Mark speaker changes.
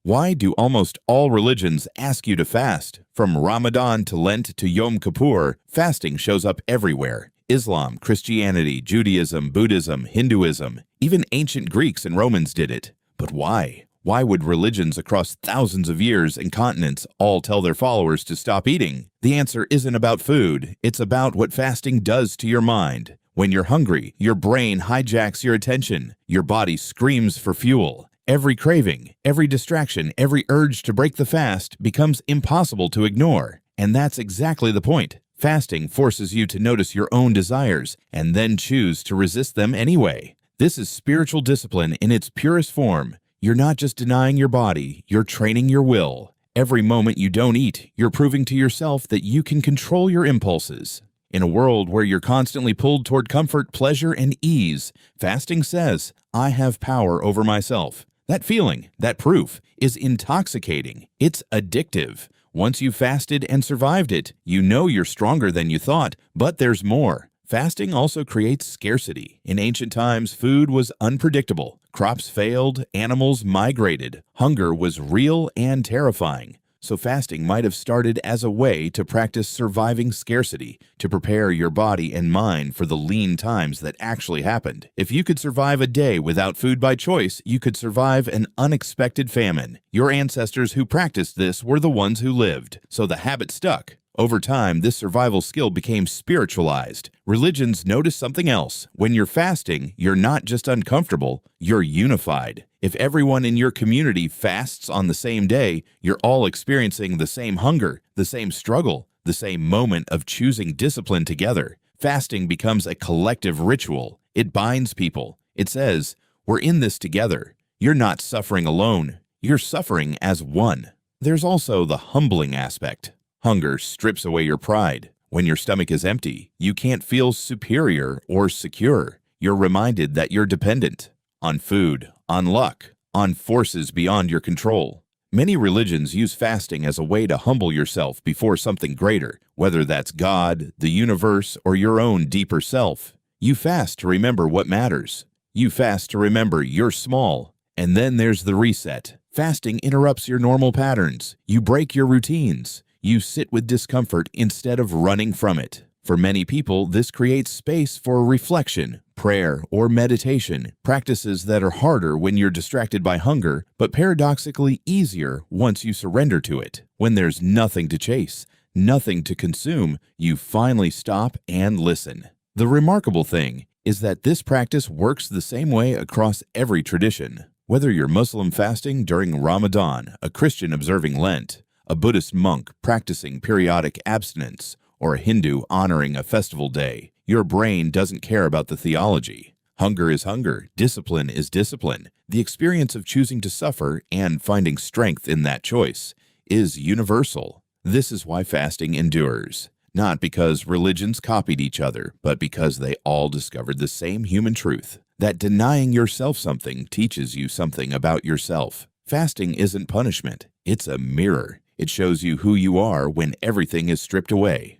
Speaker 1: Why do almost all religions ask you to fast? From Ramadan to Lent to Yom Kippur, fasting shows up everywhere. Islam, Christianity, Judaism, Buddhism, Hinduism, even ancient Greeks and Romans did it. But why? Why would religions across thousands of years and continents all tell their followers to stop eating? The answer isn't about food. It's about what fasting does to your mind. When you're hungry, your brain hijacks your attention. Your body screams for fuel. Every craving, every distraction, every urge to break the fast becomes impossible to ignore. And that's exactly the point. Fasting forces you to notice your own desires and then choose to resist them anyway. This is spiritual discipline in its purest form. You're not just denying your body, you're training your will. Every moment you don't eat, you're proving to yourself that you can control your impulses. In a world where you're constantly pulled toward comfort, pleasure, and ease, fasting says, I have power over myself. That feeling, that proof, is intoxicating. It's addictive. Once you've fasted and survived it, you know you're stronger than you thought, but there's more. Fasting also creates scarcity. In ancient times, food was unpredictable. Crops failed, animals migrated. Hunger was real and terrifying. So fasting might have started as a way to practice surviving scarcity, to prepare your body and mind for the lean times that actually happened. If you could survive a day without food by choice, you could survive an unexpected famine. Your ancestors who practiced this were the ones who lived, so the habit stuck. Over time, this survival skill became spiritualized. Religions notice something else. When you're fasting, you're not just uncomfortable, you're unified. If everyone in your community fasts on the same day, you're all experiencing the same hunger, the same struggle, the same moment of choosing discipline together. Fasting becomes a collective ritual. It binds people. It says, we're in this together. You're not suffering alone. You're suffering as one. There's also the humbling aspect. Hunger strips away your pride. When your stomach is empty, you can't feel superior or secure. You're reminded that you're dependent on food, on luck, on forces beyond your control. Many religions use fasting as a way to humble yourself before something greater, whether that's God, the universe, or your own deeper self. You fast to remember what matters. You fast to remember you're small. And then there's the reset. Fasting interrupts your normal patterns. You break your routines. You sit with discomfort instead of running from it. For many people, this creates space for reflection, prayer, or meditation, practices that are harder when you're distracted by hunger, but paradoxically easier once you surrender to it. When there's nothing to chase, nothing to consume, you finally stop and listen. The remarkable thing is that this practice works the same way across every tradition. Whether you're Muslim fasting during Ramadan, a Christian observing Lent, a Buddhist monk practicing periodic abstinence, or a Hindu honoring a festival day, your brain doesn't care about the theology. Hunger is hunger, discipline is discipline. The experience of choosing to suffer and finding strength in that choice is universal. This is why fasting endures. Not because religions copied each other, but because they all discovered the same human truth, that denying yourself something teaches you something about yourself. Fasting isn't punishment, it's a mirror. It shows you who you are when everything is stripped away.